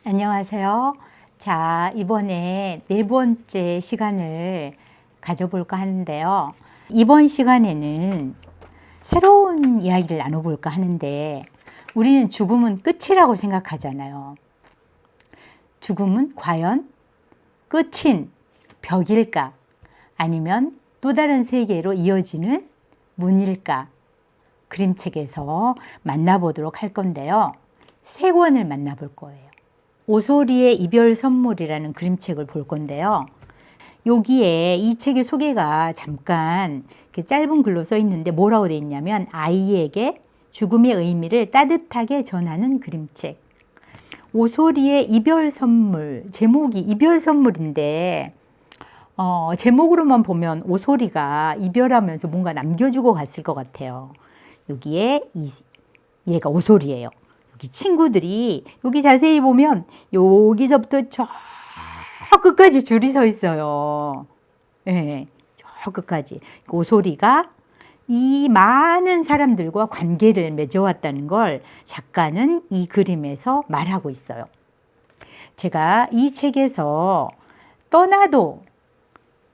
안녕하세요. 자, 이번에 네 번째 시간을 가져볼까 하는데요. 이번 시간에는 새로운 이야기를 나눠볼까 하는데, 우리는 죽음은 끝이라고 생각하잖아요. 죽음은 과연 끝인 벽일까? 아니면 또 다른 세계로 이어지는 문일까? 그림책에서 만나보도록 할 건데요. 세 권을 만나볼 거예요. 오소리의 이별 선물이라는 그림책을 볼 건데요. 여기에 이 책의 소개가 잠깐 이렇게 짧은 글로 써 있는데 뭐라고 돼 있냐면, 아이에게 죽음의 의미를 따뜻하게 전하는 그림책. 오소리의 이별 선물, 제목이 이별 선물인데 제목으로만 보면 오소리가 이별하면서 뭔가 남겨주고 갔을 것 같아요. 여기에 얘가 오소리예요. 여기 친구들이, 여기 자세히 보면 여기서부터 저 끝까지 줄이 서 있어요. 네, 저 끝까지. 오소리가 이 많은 사람들과 관계를 맺어왔다는 걸 작가는 이 그림에서 말하고 있어요. 제가 이 책에서 떠나도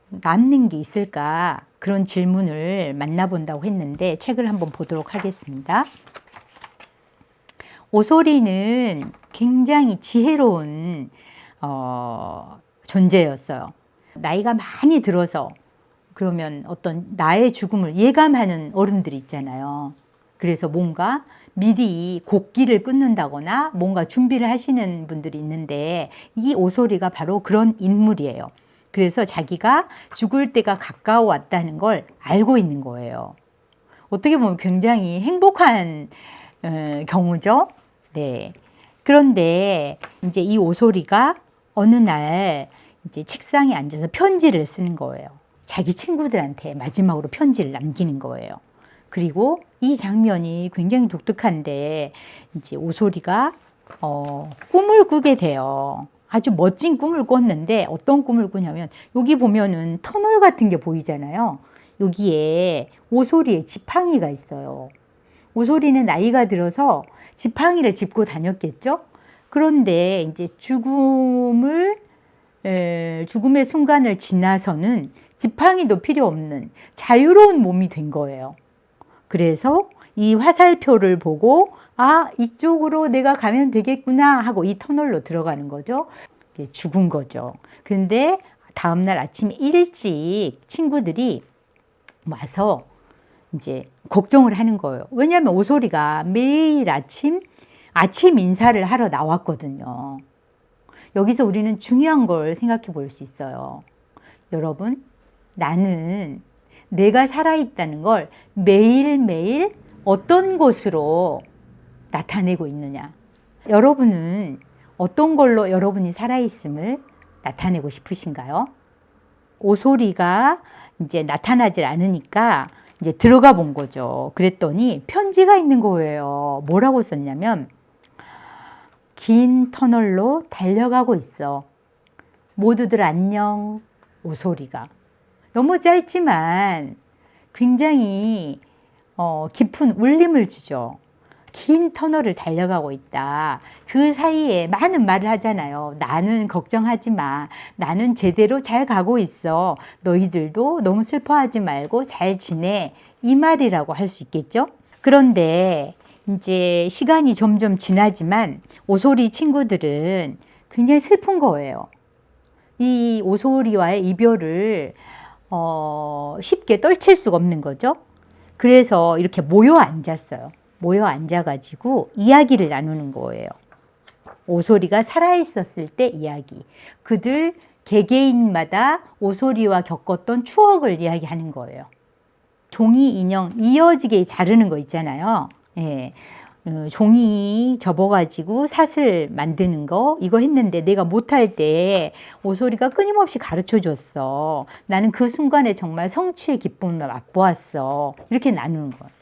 남는 게 있을까, 그런 질문을 만나본다고 했는데 책을 한번 보도록 하겠습니다. 오소리는 굉장히 지혜로운 존재였어요. 나이가 많이 들어서 그러면 어떤 나의 죽음을 예감하는 어른들이 있잖아요. 그래서 뭔가 미리 곡기를 끊는다거나 뭔가 준비를 하시는 분들이 있는데, 이 오소리가 바로 그런 인물이에요. 그래서 자기가 죽을 때가 가까워 왔다는 걸 알고 있는 거예요. 어떻게 보면 굉장히 행복한 경우죠. 네. 그런데 이제 이 오소리가 어느 날 이제 책상에 앉아서 편지를 쓰는 거예요. 자기 친구들한테 마지막으로 편지를 남기는 거예요. 그리고 이 장면이 굉장히 독특한데, 이제 오소리가 꿈을 꾸게 돼요. 아주 멋진 꿈을 꿨는데, 어떤 꿈을 꾸냐면, 여기 보면은 터널 같은 게 보이잖아요. 여기에 오소리의 지팡이가 있어요. 오소리는 나이가 들어서 지팡이를 짚고 다녔겠죠? 그런데 이제 죽음의 순간을 지나서는 지팡이도 필요 없는 자유로운 몸이 된 거예요. 그래서 이 화살표를 보고, 아, 이쪽으로 내가 가면 되겠구나 하고 이 터널로 들어가는 거죠. 죽은 거죠. 근데 다음날 아침 일찍 친구들이 와서 이제 걱정을 하는 거예요. 왜냐하면 오소리가 매일 아침 인사를 하러 나왔거든요. 여기서 우리는 중요한 걸 생각해 볼 수 있어요. 여러분, 나는 내가 살아있다는 걸 매일매일 어떤 것으로 나타내고 있느냐. 여러분은 어떤 걸로 여러분이 살아있음을 나타내고 싶으신가요? 오소리가 이제 나타나질 않으니까 이제 들어가 본 거죠. 그랬더니 편지가 있는 거예요. 뭐라고 썼냐면, 긴 터널로 달려가고 있어. 모두들 안녕, 오소리가. 너무 짧지만 굉장히 깊은 울림을 주죠. 긴 터널을 달려가고 있다. 그 사이에 많은 말을 하잖아요. 나는 걱정하지 마. 나는 제대로 잘 가고 있어. 너희들도 너무 슬퍼하지 말고 잘 지내. 이 말이라고 할 수 있겠죠? 그런데 이제 시간이 점점 지나지만 오소리 친구들은 굉장히 슬픈 거예요. 이 오소리와의 이별을 쉽게 떨칠 수가 없는 거죠. 그래서 이렇게 모여 앉았어요. 모여 앉아가지고 이야기를 나누는 거예요. 오소리가 살아있었을 때 이야기. 그들 개개인마다 오소리와 겪었던 추억을 이야기하는 거예요. 종이 인형 이어지게 자르는 거 있잖아요. 예. 종이 접어가지고 사슬 만드는 거, 이거 했는데 내가 못할 때 오소리가 끊임없이 가르쳐 줬어. 나는 그 순간에 정말 성취의 기쁨을 맛보았어. 이렇게 나누는 거예요.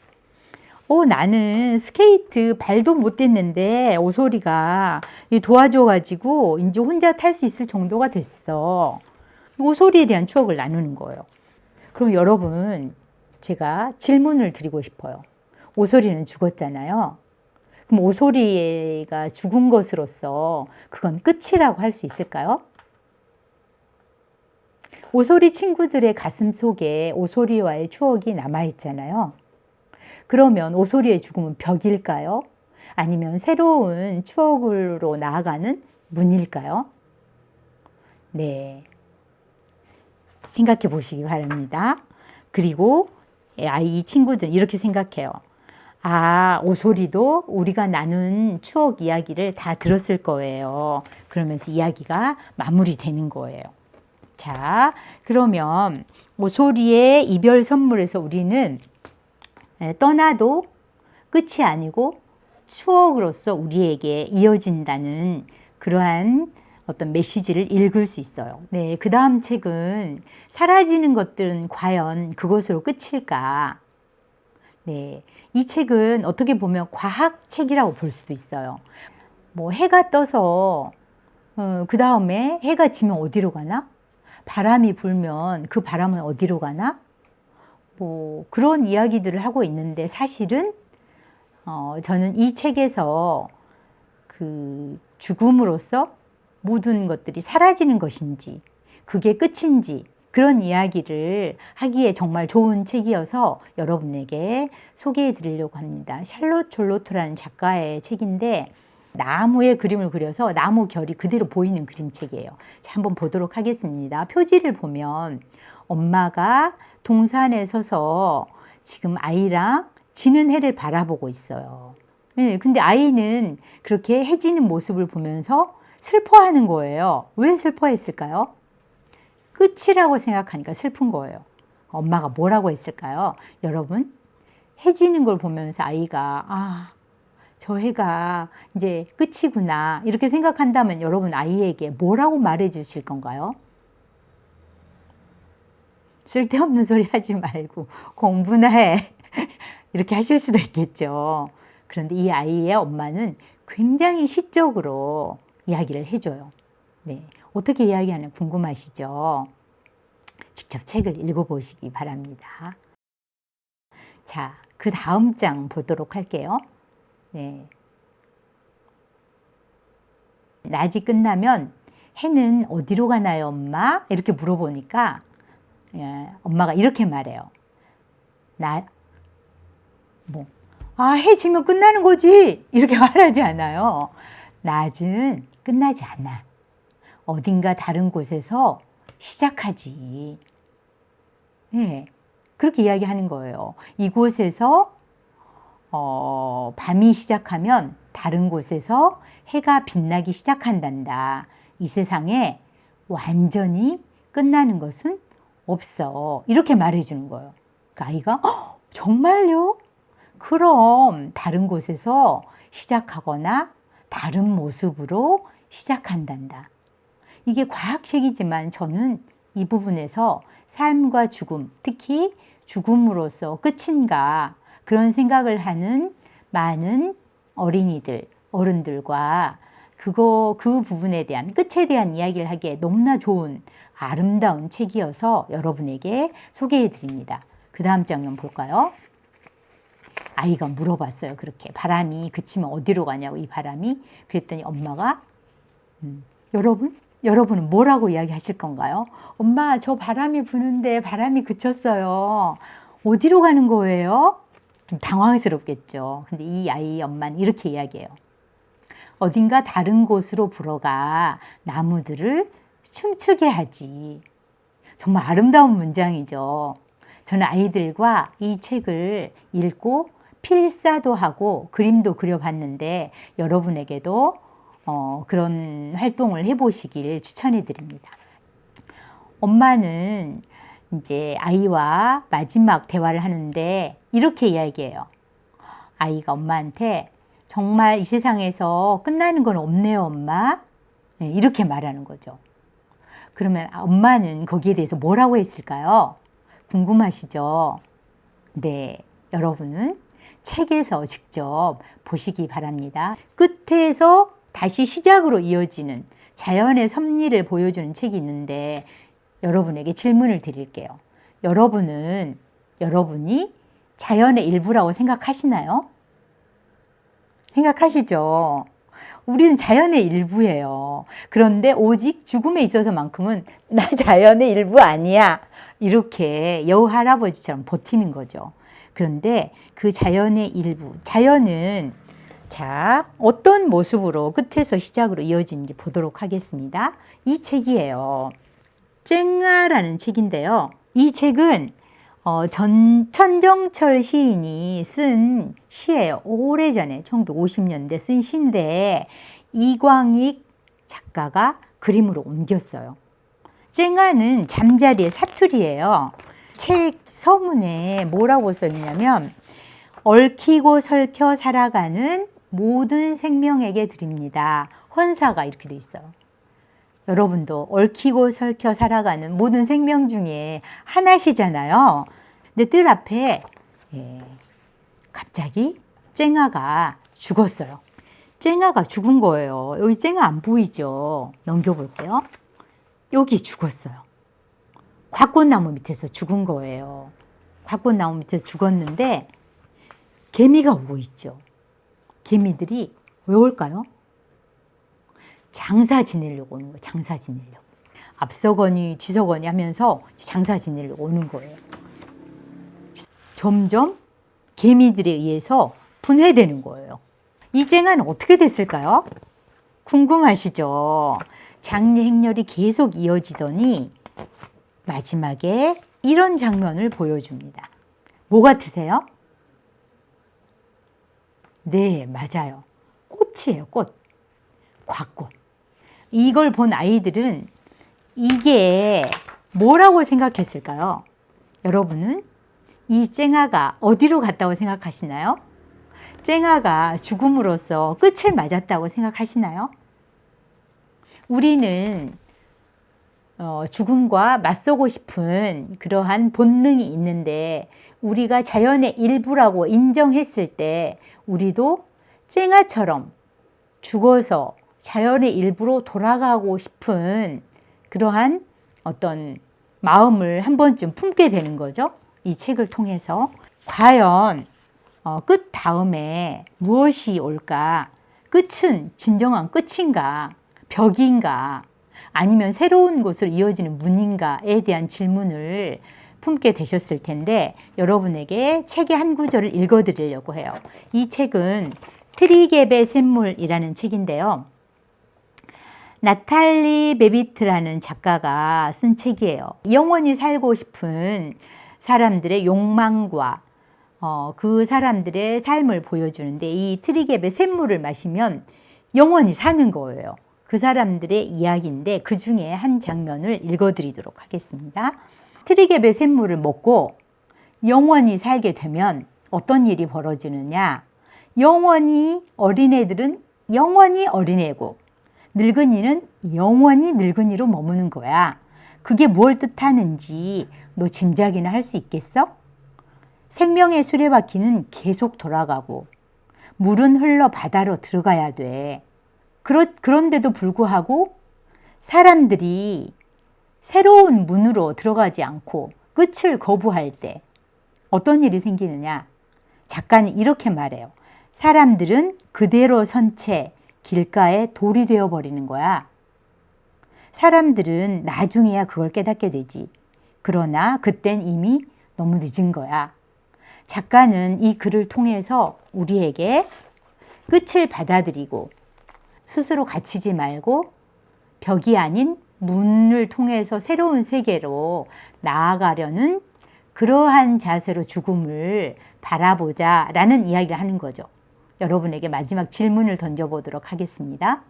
나는 스케이트 발도 못 댔는데 오소리가 도와줘가지고 이제 혼자 탈 수 있을 정도가 됐어. 오소리에 대한 추억을 나누는 거예요. 그럼 여러분, 제가 질문을 드리고 싶어요. 오소리는 죽었잖아요. 그럼 오소리가 죽은 것으로서 그건 끝이라고 할 수 있을까요? 오소리 친구들의 가슴 속에 오소리와의 추억이 남아있잖아요. 그러면 오소리의 죽음은 벽일까요? 아니면 새로운 추억으로 나아가는 문일까요? 네. 생각해 보시기 바랍니다. 그리고 이 친구들 이렇게 생각해요. 아, 오소리도 우리가 나눈 추억 이야기를 다 들었을 거예요. 그러면서 이야기가 마무리되는 거예요. 자, 그러면 오소리의 이별 선물에서 우리는 떠나도 끝이 아니고 추억으로서 우리에게 이어진다는 그러한 어떤 메시지를 읽을 수 있어요. 네, 그 다음 책은 사라지는 것들은 과연 그것으로 끝일까? 네, 이 책은 어떻게 보면 과학책이라고 볼 수도 있어요. 뭐 해가 떠서 그 다음에 해가 지면 어디로 가나? 바람이 불면 그 바람은 어디로 가나? 뭐 그런 이야기들을 하고 있는데 사실은 저는 이 책에서 그 죽음으로써 모든 것들이 사라지는 것인지 그게 끝인지 그런 이야기를 하기에 정말 좋은 책이어서 여러분에게 소개해 드리려고 합니다. 샬롯 졸로토라는 작가의 책인데 나무의 그림을 그려서 나무 결이 그대로 보이는 그림책이에요. 자, 한번 보도록 하겠습니다. 표지를 보면 엄마가 동산에 서서 지금 아이랑 지는 해를 바라보고 있어요. 네, 근데 아이는 그렇게 해 지는 모습을 보면서 슬퍼하는 거예요. 왜 슬퍼했을까요? 끝이라고 생각하니까 슬픈 거예요. 엄마가 뭐라고 했을까요? 여러분, 해 지는 걸 보면서 아이가 저 해가 이제 끝이구나 이렇게 생각한다면 여러분 아이에게 뭐라고 말해 주실 건가요? 쓸데없는 소리 하지 말고 공부나 해 이렇게 하실 수도 있겠죠. 그런데 이 아이의 엄마는 굉장히 시적으로 이야기를 해줘요. 네, 어떻게 이야기하나 궁금하시죠? 직접 책을 읽어보시기 바랍니다. 자, 그 다음 장 보도록 할게요. 네. 낮이 끝나면 해는 어디로 가나요, 엄마? 이렇게 물어보니까 엄마가 이렇게 말해요. 해 지면 끝나는 거지. 이렇게 말하지 않아요. 낮은 끝나지 않아. 어딘가 다른 곳에서 시작하지. 네, 그렇게 이야기하는 거예요. 이곳에서 밤이 시작하면 다른 곳에서 해가 빛나기 시작한단다. 이 세상에 완전히 끝나는 것은 없어. 이렇게 말해주는 거예요. 그 아이가 정말요? 그럼 다른 곳에서 시작하거나 다른 모습으로 시작한단다. 이게 과학책이지만 저는 이 부분에서 삶과 죽음, 특히 죽음으로써 끝인가 그런 생각을 하는 많은 어린이들, 어른들과 그 부분에 대한 끝에 대한 이야기를 하기에 너무나 좋은 아름다운 책이어서 여러분에게 소개해 드립니다. 그 다음 장면 볼까요? 아이가 물어봤어요. 그렇게 바람이 그치면 어디로 가냐고 이 바람이. 그랬더니 엄마가 여러분은 뭐라고 이야기하실 건가요? 엄마, 저 바람이 부는데 바람이 그쳤어요. 어디로 가는 거예요? 좀 당황스럽겠죠. 근데 이 아이 엄마는 이렇게 이야기해요. 어딘가 다른 곳으로 불어가 나무들을 춤추게 하지. 정말 아름다운 문장이죠. 저는 아이들과 이 책을 읽고 필사도 하고 그림도 그려봤는데 여러분에게도 그런 활동을 해보시길 추천해 드립니다. 엄마는 이제 아이와 마지막 대화를 하는데 이렇게 이야기해요. 아이가 엄마한테 정말 이 세상에서 끝나는 건 없네요, 엄마. 네, 이렇게 말하는 거죠. 그러면 엄마는 거기에 대해서 뭐라고 했을까요? 궁금하시죠? 네, 여러분은 책에서 직접 보시기 바랍니다. 끝에서 다시 시작으로 이어지는 자연의 섭리를 보여주는 책이 있는데 여러분에게 질문을 드릴게요. 여러분이 자연의 일부라고 생각하시나요? 생각하시죠? 우리는 자연의 일부예요. 그런데 오직 죽음에 있어서만큼은 나 자연의 일부 아니야. 이렇게 여우할아버지처럼 버티는 거죠. 그런데 그 자연의 일부, 자연은 자, 어떤 모습으로 끝에서 시작으로 이어지는지 보도록 하겠습니다. 이 책이에요. 쨍아라는 책인데요. 이 책은 천정철 시인이 쓴 시예요. 오래전에 1950년대 쓴 시인데 이광익 작가가 그림으로 옮겼어요. 쨍아는 잠자리의 사투리예요. 책 서문에 뭐라고 써있냐면 얽히고 설켜 살아가는 모든 생명에게 드립니다. 헌사가 이렇게 돼 있어요. 여러분도 얽히고 설켜 살아가는 모든 생명 중에 하나시잖아요. 근데 뜰 앞에 갑자기 쨍아가 죽었어요. 쨍아가 죽은 거예요. 여기 쨍아 안 보이죠? 넘겨볼게요. 여기 죽었어요. 곽꽃나무 밑에서 죽은 거예요. 곽꽃나무 밑에서 죽었는데 개미가 오고 있죠. 개미들이 왜 올까요? 장사 지내려고 오는 거예요. 장사 지내려고. 앞서거니 뒤서거니 하면서 장사 지내려고 오는 거예요. 점점 개미들에 의해서 분해되는 거예요. 이 쨍아는 어떻게 됐을까요? 궁금하시죠? 장례 행렬이 계속 이어지더니 마지막에 이런 장면을 보여줍니다. 뭐 같으세요? 네, 맞아요. 꽃이에요, 꽃. 곽꽃. 이걸 본 아이들은 이게 뭐라고 생각했을까요? 여러분은 이 쨍아가 어디로 갔다고 생각하시나요? 쨍아가 죽음으로써 끝을 맞았다고 생각하시나요? 우리는 죽음과 맞서고 싶은 그러한 본능이 있는데 우리가 자연의 일부라고 인정했을 때 우리도 쨍아처럼 죽어서 자연의 일부로 돌아가고 싶은 그러한 어떤 마음을 한 번쯤 품게 되는 거죠. 이 책을 통해서. 과연 끝 다음에 무엇이 올까? 끝은 진정한 끝인가? 벽인가? 아니면 새로운 곳으로 이어지는 문인가에 대한 질문을 품게 되셨을 텐데 여러분에게 책의 한 구절을 읽어드리려고 해요. 이 책은 트리게베 샘물이라는 책인데요. 나탈리 베비트라는 작가가 쓴 책이에요. 영원히 살고 싶은 사람들의 욕망과 그 사람들의 삶을 보여주는데 이 트리게베 샘물을 마시면 영원히 사는 거예요. 그 사람들의 이야기인데 그 중에 한 장면을 읽어드리도록 하겠습니다. 트리게베 샘물을 먹고 영원히 살게 되면 어떤 일이 벌어지느냐? 영원히 어린애들은 영원히 어린애고 늙은이는 영원히 늙은이로 머무는 거야. 그게 뭘 뜻하는지 너 짐작이나 할 수 있겠어? 생명의 수레바퀴는 계속 돌아가고 물은 흘러 바다로 들어가야 돼. 그런데도 불구하고 사람들이 새로운 문으로 들어가지 않고 끝을 거부할 때 어떤 일이 생기느냐? 작가는 이렇게 말해요. 사람들은 그대로 선 채 길가에 돌이 되어버리는 거야. 사람들은 나중에야 그걸 깨닫게 되지. 그러나 그땐 이미 너무 늦은 거야. 작가는 이 글을 통해서 우리에게 끝을 받아들이고 스스로 갇히지 말고 벽이 아닌 문을 통해서 새로운 세계로 나아가려는 그러한 자세로 죽음을 바라보자라는 이야기를 하는 거죠. 여러분에게 마지막 질문을 던져보도록 하겠습니다.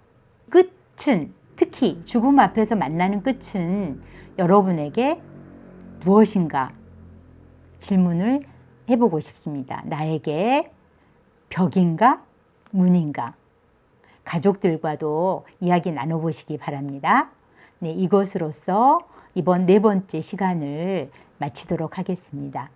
끝은, 특히 죽음 앞에서 만나는 끝은 여러분에게 무엇인가 질문을 해보고 싶습니다. 나에게 벽인가? 문인가? 가족들과도 이야기 나눠보시기 바랍니다. 네, 이것으로써 이번 네 번째 시간을 마치도록 하겠습니다.